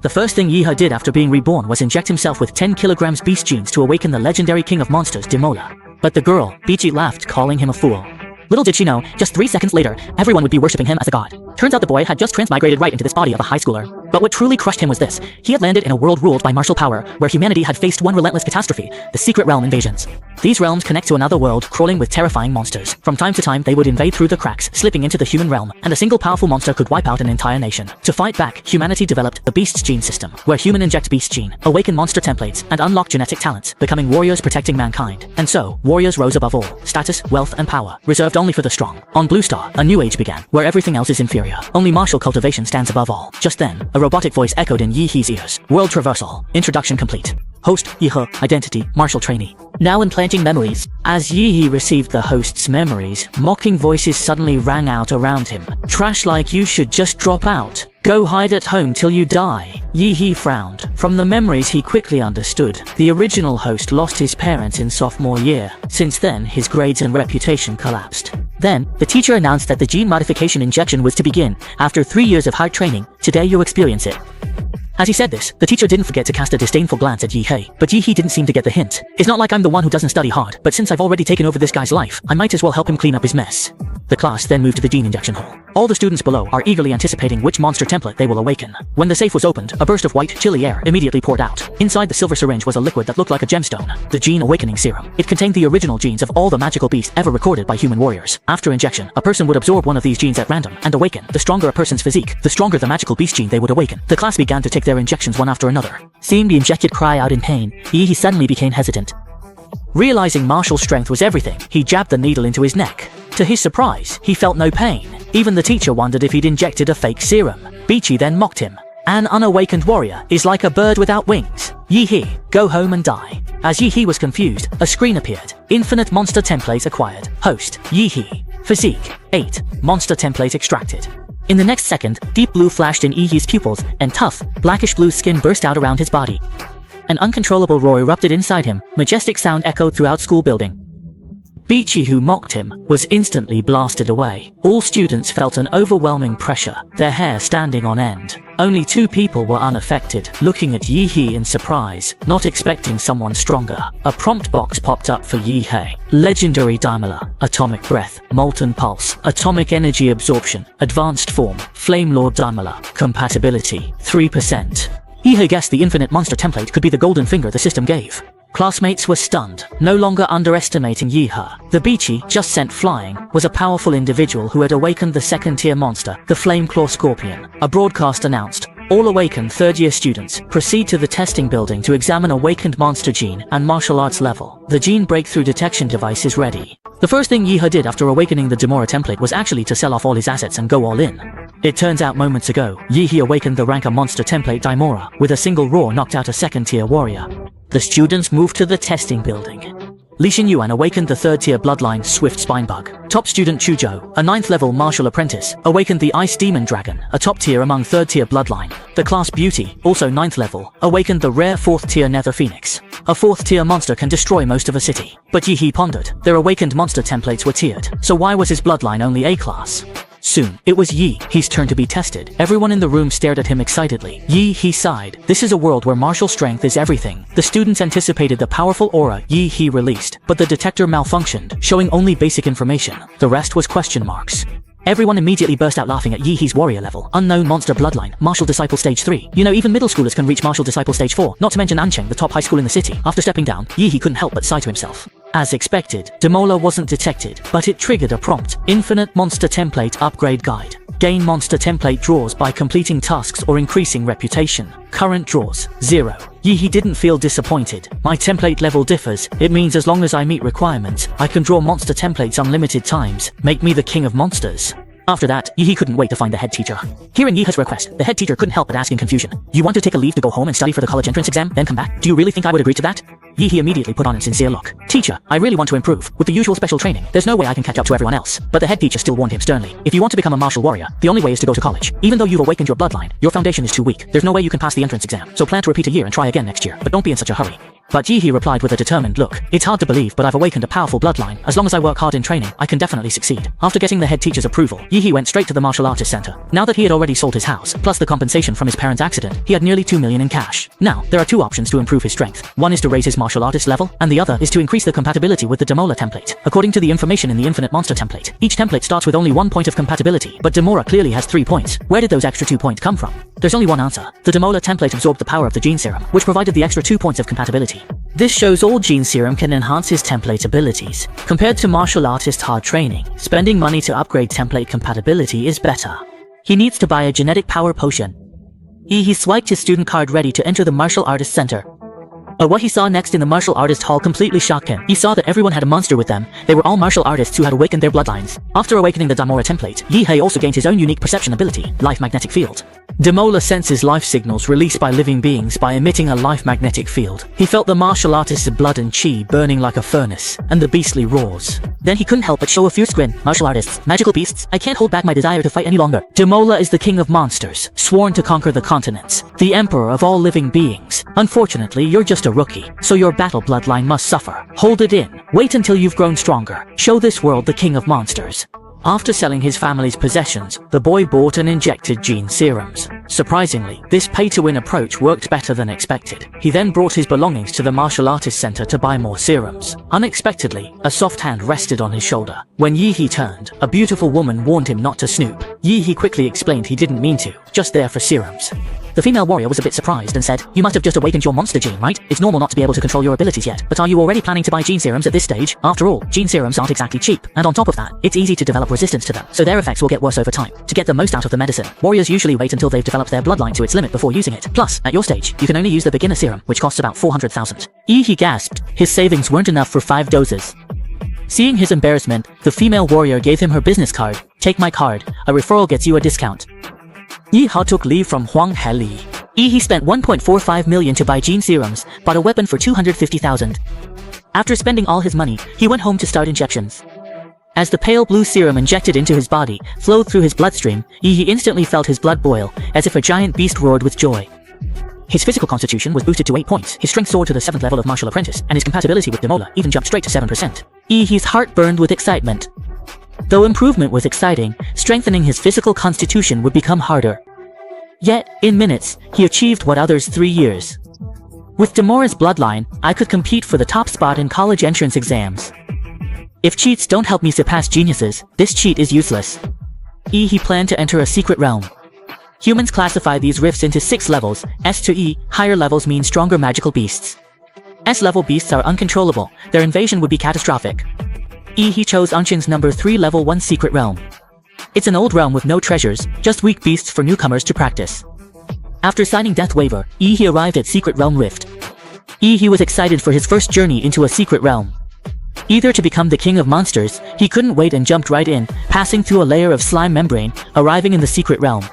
The first thing Yeeha did after being reborn was inject himself with 10 kilograms beast genes to awaken the legendary king of monsters, Demola. But the girl, Bichi, laughed, calling him a fool. Little did she know, just 3 seconds later, everyone would be worshipping him as a god. Turns out the boy had just transmigrated right into this body of a high schooler. But what truly crushed him was this: he had landed in a world ruled by martial power, where humanity had faced one relentless catastrophe, the secret realm invasions. These realms connect to another world crawling with terrifying monsters. From time to time, they would invade through the cracks, slipping into the human realm, and a single powerful monster could wipe out an entire nation. To fight back, humanity developed the Beast's Gene system, where human inject Beast Gene, awaken monster templates, and unlock genetic talents, becoming warriors protecting mankind. And so, warriors rose above all: status, wealth, and power, reserved only for the strong. On Blue Star, a new age began, where everything else is inferior. Only martial cultivation stands above all. Just then, a robotic voice echoed in Yeehee's ears. World traversal. Introduction complete. Host, Yeeha, identity, martial trainee. Now implanting memories. As Yeehee received the host's memories, mocking voices suddenly rang out around him. Trash like you should just drop out. Go hide at home till you die. Yeehee frowned. From the memories he quickly understood. The original host lost his parents in sophomore year. Since then, his grades and reputation collapsed. Then, the teacher announced that the gene modification injection was to begin. After 3 years of hard training, today you experience it. As he said this, the teacher didn't forget to cast a disdainful glance at Yeehee, but Yeehee didn't seem to get the hint. It's not like I'm the one who doesn't study hard, but since I've already taken over this guy's life, I might as well help him clean up his mess. The class then moved to the gene injection hall. All the students below are eagerly anticipating which monster template they will awaken. When the safe was opened, a burst of white, chilly air immediately poured out. Inside the silver syringe was a liquid that looked like a gemstone, the Gene Awakening Serum. It contained the original genes of all the magical beasts ever recorded by human warriors. After injection, a person would absorb one of these genes at random and awaken. The stronger a person's physique, the stronger the magical beast gene they would awaken. The class began to take their injections one after another. Seeing the injected cry out in pain, Yeehee suddenly became hesitant. Realizing martial strength was everything, he jabbed the needle into his neck. To his surprise, he felt no pain. Even the teacher wondered if he'd injected a fake serum. Bichi then mocked him. An unawakened warrior is like a bird without wings. Yeehee, go home and die. As Yeehee was confused, a screen appeared. Infinite monster templates acquired. Host, Yeehee. Physique, 8. Monster template extracted. In the next second, deep blue flashed in Yeehee's pupils, and tough, blackish blue skin burst out around his body. An uncontrollable roar erupted inside him. Majestic sound echoed throughout school building. Bichi, who mocked him, was instantly blasted away. All students felt an overwhelming pressure, their hair standing on end. Only 2 people were unaffected, looking at Yeehee in surprise, not expecting someone stronger. A prompt box popped up for Yeehee. Legendary Daimler, Atomic Breath, Molten Pulse, Atomic Energy Absorption, Advanced Form, Flame Lord Daimler, Compatibility, 3%. Yeehee guessed the infinite monster template could be the golden finger the system gave. Classmates were stunned, no longer underestimating Yeeha. The Bichi, just sent flying, was a powerful individual who had awakened the second-tier monster, the Flameclaw Scorpion. A broadcast announced, all awakened third-year students proceed to the testing building to examine awakened monster gene and martial arts level. The gene breakthrough detection device is ready. The first thing Yeeha did after awakening the Demora template was actually to sell off all his assets and go all in. It turns out moments ago, Yeehee awakened the ranker monster template Daimora. With a single roar knocked out a second-tier warrior. The students moved to the testing building. Li Xinyuan awakened the third-tier bloodline Swift Spinebug. Top student Chuzhou, a 9th-level martial apprentice, awakened the Ice Demon Dragon, a top tier among third-tier bloodline. The class Beauty, also 9th level, awakened the rare 4th-tier Nether Phoenix. A 4th-tier monster can destroy most of a city. But Yeehee pondered, their awakened monster templates were tiered, so why was his bloodline only A class? Soon, it was Yeehee's turn to be tested. Everyone in the room stared at him excitedly. Yeehee sighed. This is a world where martial strength is everything. The students anticipated the powerful aura Yeehee released, but the detector malfunctioned, showing only basic information. The rest was question marks. Everyone immediately burst out laughing at Yeehee's warrior level. Unknown monster bloodline, martial disciple stage 3. You know, even middle schoolers can reach martial disciple stage 4, not to mention Ancheng, the top high school in the city. After stepping down, Yeehee couldn't help but sigh to himself. As expected, Demola wasn't detected, but it triggered a prompt. Infinite Monster Template Upgrade Guide. Gain monster template draws by completing tasks or increasing reputation. Current draws, 0. Yeehee didn't feel disappointed. My template level differs. It means as long as I meet requirements, I can draw monster templates unlimited times. Make me the king of monsters. After that, Yeehee couldn't wait to find the head teacher. Hearing Yeehee's request, the head teacher couldn't help but ask in confusion. You want to take a leave to go home and study for the college entrance exam, then come back? Do you really think I would agree to that? Yeehee immediately put on a sincere look. Teacher, I really want to improve. With the usual special training, there's no way I can catch up to everyone else. But the head teacher still warned him sternly. If you want to become a martial warrior, the only way is to go to college. Even though you've awakened your bloodline, your foundation is too weak. There's no way you can pass the entrance exam. So plan to repeat a year and try again next year. But don't be in such a hurry. But Yi replied with a determined look. It's hard to believe, but I've awakened a powerful bloodline. As long as I work hard in training, I can definitely succeed. After getting the head teacher's approval, Yi went straight to the martial artist center. Now that he had already sold his house, plus the compensation from his parents' accident, he had nearly 2 million in cash. Now, there are two options to improve his strength. One is to raise his martial artist level, and the other is to increase the compatibility with the Demola template. According to the information in the Infinite Monster template, each template starts with only 1 point of compatibility, but Demora clearly has 3 points. Where did those extra 2 points come from? There's only one answer. The Demola template absorbed the power of the gene serum, which provided the extra 2 points of compatibility. This shows all gene serum can enhance his template abilities. Compared to martial artist hard training, spending money to upgrade template compatibility is better. He needs to buy a genetic power potion. He swiped his student card ready to enter the martial artist center. But what he saw next in the martial artist hall completely shocked him. He saw that everyone had a monster with them. They were all martial artists who had awakened their bloodlines. After awakening the Demora template, Yi also gained his own unique perception ability, Life Magnetic Field. Demola senses life signals released by living beings by emitting a life magnetic field. He felt the martial artist's blood and chi burning like a furnace, and the beastly roars. Then he couldn't help but show a fierce grin. Martial artists, magical beasts, I can't hold back my desire to fight any longer. Demola is the king of monsters, sworn to conquer the continents, the emperor of all living beings. Unfortunately, you're just a rookie, so your battle bloodline must suffer. Hold it in. Wait until you've grown stronger. Show this world the king of monsters. After selling his family's possessions, the boy bought and injected gene serums. Surprisingly, this pay-to-win approach worked better than expected. He then brought his belongings to the martial artist center to buy more serums. Unexpectedly, a soft hand rested on his shoulder. When Yi turned, a beautiful woman warned him not to snoop. Yi quickly explained he didn't mean to, just there for serums. The female warrior was a bit surprised and said, "You must have just awakened your monster gene, right? It's normal not to be able to control your abilities yet, but are you already planning to buy gene serums at this stage? After all, gene serums aren't exactly cheap, and on top of that, it's easy to develop resistance to them, so their effects will get worse over time. To get the most out of the medicine, warriors usually wait until they've developed their bloodline to its limit before using it. Plus, at your stage, you can only use the beginner serum, which costs about 400,000. He gasped. His savings weren't enough for 5 doses. Seeing his embarrassment, the female warrior gave him her business card. "Take my card. A referral gets you a discount." Yi took leave from Huang Heli. He spent 1.45 million to buy gene serums, bought a weapon for 250,000. After spending all his money, he went home to start injections. As the pale blue serum injected into his body flowed through his bloodstream, he instantly felt his blood boil, as if a giant beast roared with joy. His physical constitution was boosted to 8 points, his strength soared to the 7th level of martial apprentice, and his compatibility with Demola even jumped straight to 7%. His heart burned with excitement. Though improvement was exciting, strengthening his physical constitution would become harder. Yet, in minutes, he achieved what others 3 years. With Demora's bloodline, I could compete for the top spot in college entrance exams. If cheats don't help me surpass geniuses, this cheat is useless. He planned to enter a secret realm. Humans classify these rifts into 6 levels, S to E, higher levels mean stronger magical beasts. S-level beasts are uncontrollable, their invasion would be catastrophic. He chose Unshin's number 3 level 1 secret realm. It's an old realm with no treasures, just weak beasts for newcomers to practice. After signing Death Waiver, he arrived at Secret Realm Rift. He was excited for his first journey into a secret realm. Either to become the king of monsters, he couldn't wait and jumped right in, passing through a layer of slime membrane, arriving in the secret realm.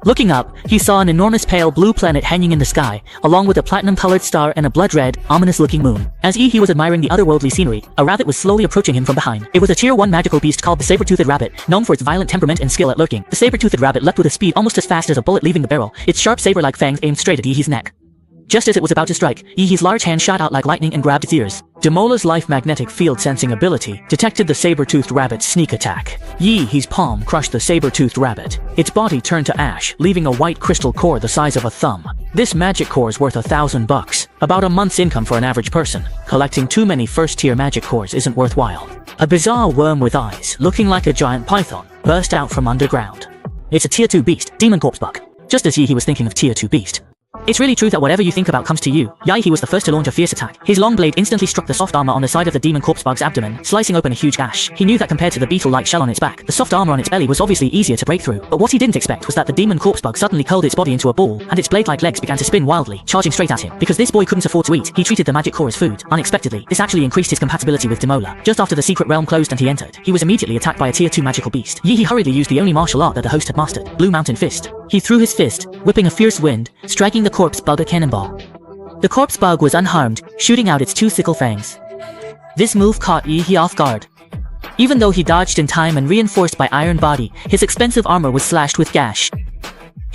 Looking up, he saw an enormous pale blue planet hanging in the sky, along with a platinum-colored star and a blood-red, ominous-looking moon. As he was admiring the otherworldly scenery, a rabbit was slowly approaching him from behind. It was a Tier 1 magical beast called the saber-toothed rabbit, known for its violent temperament and skill at lurking. The saber-toothed rabbit leapt with a speed almost as fast as a bullet leaving the barrel, its sharp saber-like fangs aimed straight at Yi's neck. Just as it was about to strike, Yi's large hand shot out like lightning and grabbed its ears. Demola's life magnetic field sensing ability detected the saber-toothed rabbit's sneak attack. Yi's palm crushed the saber-toothed rabbit. Its body turned to ash, leaving a white crystal core the size of a thumb. This magic core is worth $1,000, about a month's income for an average person. Collecting too many first-tier magic cores isn't worthwhile. A bizarre worm with eyes, looking like a giant python, burst out from underground. It's a Tier 2 beast, Demon Corpse Bug. Just as Yi was thinking of Tier 2 beast. It's really true that whatever you think about comes to you. Yi was the first to launch a fierce attack. His long blade instantly struck the soft armor on the side of the demon corpse bug's abdomen, slicing open a huge gash. He knew that compared to the beetle-like shell on its back, the soft armor on its belly was obviously easier to break through. But what he didn't expect was that the demon corpse bug suddenly curled its body into a ball, and its blade-like legs began to spin wildly, charging straight at him. Because this boy couldn't afford to eat, he treated the magic core as food. Unexpectedly, this actually increased his compatibility with Demola. Just after the secret realm closed and he entered, he was immediately attacked by a Tier 2 magical beast. Yi hurriedly used the only martial art that the host had mastered, Blue Mountain Fist. He threw his fist, whipping a fierce wind, striking the corpse bug a cannonball. The corpse bug was unharmed, shooting out its 2 sickle fangs. This move caught Yi off guard. Even though he dodged in time and reinforced by iron body, his expensive armor was slashed with gash.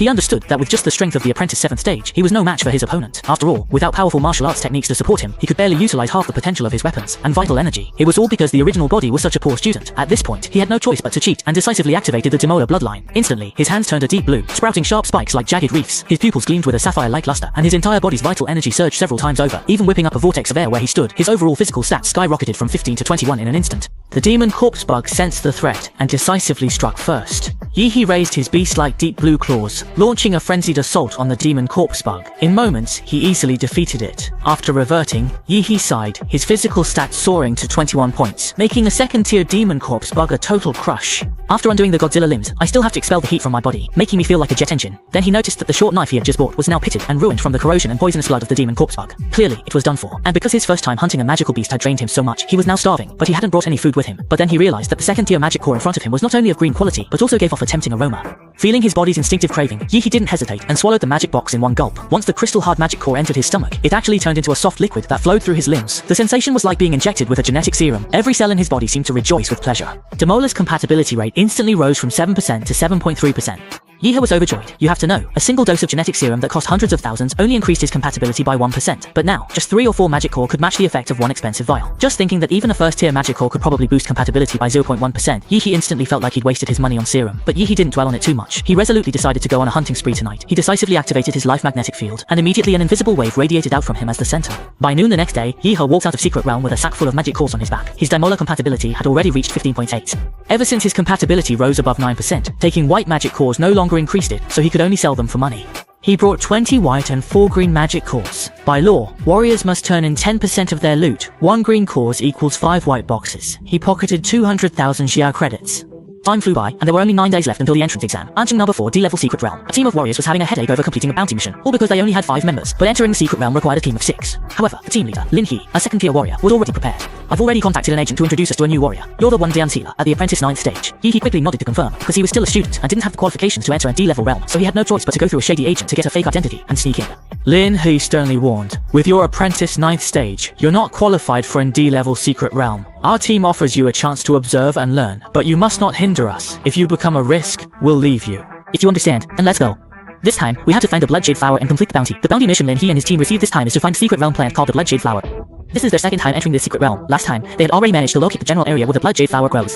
He understood that with just the strength of the apprentice 7th stage, he was no match for his opponent. After all, without powerful martial arts techniques to support him, he could barely utilize half the potential of his weapons and vital energy. It was all because the original body was such a poor student. At this point, he had no choice but to cheat and decisively activated the Demola bloodline. Instantly, his hands turned a deep blue, sprouting sharp spikes like jagged reefs. His pupils gleamed with a sapphire-like luster, and his entire body's vital energy surged several times over, even whipping up a vortex of air where he stood. His overall physical stats skyrocketed from 15 to 21 in an instant. The demon corpse bug sensed the threat and decisively struck first. Yi-He raised his beast-like deep blue claws, launching a frenzied assault on the demon corpse bug. In moments, he easily defeated it. After reverting, Yi-He sighed, his physical stats soaring to 21 points, making a second-tier demon corpse bug a total crush. After undoing the Godzilla limbs, I still have to expel the heat from my body, making me feel like a jet engine. Then he noticed that the short knife he had just bought was now pitted and ruined from the corrosion and poisonous blood of the demon corpse bug. Clearly, it was done for. And because his first time hunting a magical beast had drained him so much, he was now starving, but he hadn't brought any food with him. But then he realized that the second-tier magic core in front of him was not only of green quality, but also gave off a tempting aroma. Feeling his body's instinctive craving, Yi-He didn't hesitate and swallowed the magic box in one gulp. Once the crystal-hard magic core entered his stomach, it actually turned into a soft liquid that flowed through his limbs. The sensation was like being injected with a genetic serum. Every cell in his body seemed to rejoice with pleasure. Demola's compatibility rate instantly rose from 7% to 7.3%. Yi-He was overjoyed. You have to know, a single dose of genetic serum that cost hundreds of thousands only increased his compatibility by 1%. But now, just 3 or 4 magic core could match the effect of one expensive vial. Just thinking that even a first-tier magic core could probably boost compatibility by 0.1%, Yi-He instantly felt like he'd wasted his money on serum. But Yi-He didn't dwell on it too much. He resolutely decided to go on a hunting spree tonight. He decisively activated his life magnetic field, and immediately an invisible wave radiated out from him as the center. By noon the next day, Yi-He walked out of Secret Realm with a sack full of magic cores on his back. His Demola compatibility had already reached 15.8. Ever since his compatibility rose above 9%, taking white magic cores no longer increased it, so he could only sell them for money. He brought 20 white and 4 green magic cores. By law, warriors must turn in 10% of their loot. 1 green cores equals 5 white boxes. He pocketed 200,000 Xiao credits. Time flew by, and there were only 9 days left until the entrance exam. Entering number 4 D-level Secret Realm. A team of warriors was having a headache over completing a bounty mission, all because they only had 5 members. But entering the Secret Realm required a team of 6. However, the team leader, Lin He, a second-tier warrior, was already prepared. I've already contacted an agent to introduce us to a new warrior. You're the one Dian Sealer at the apprentice 9th stage. Yi-He quickly nodded to confirm, because he was still a student and didn't have the qualifications to enter a D-level realm, so he had no choice but to go through a shady agent to get a fake identity and sneak in. Lin He sternly warned, with your apprentice 9th stage, you're not qualified for a D-level Secret Realm. Our team offers you a chance to observe and learn, but you must not hinder us. If you become a risk, we'll leave you. If you understand, then let's go. This time, we have to find the Bloodshade Flower and complete the bounty. The bounty mission Lin He and his team received this time is to find a secret realm plant called the Bloodshade Flower. This is their second time entering the secret realm. Last time, they had already managed to locate the general area where the Bloodshade Flower grows.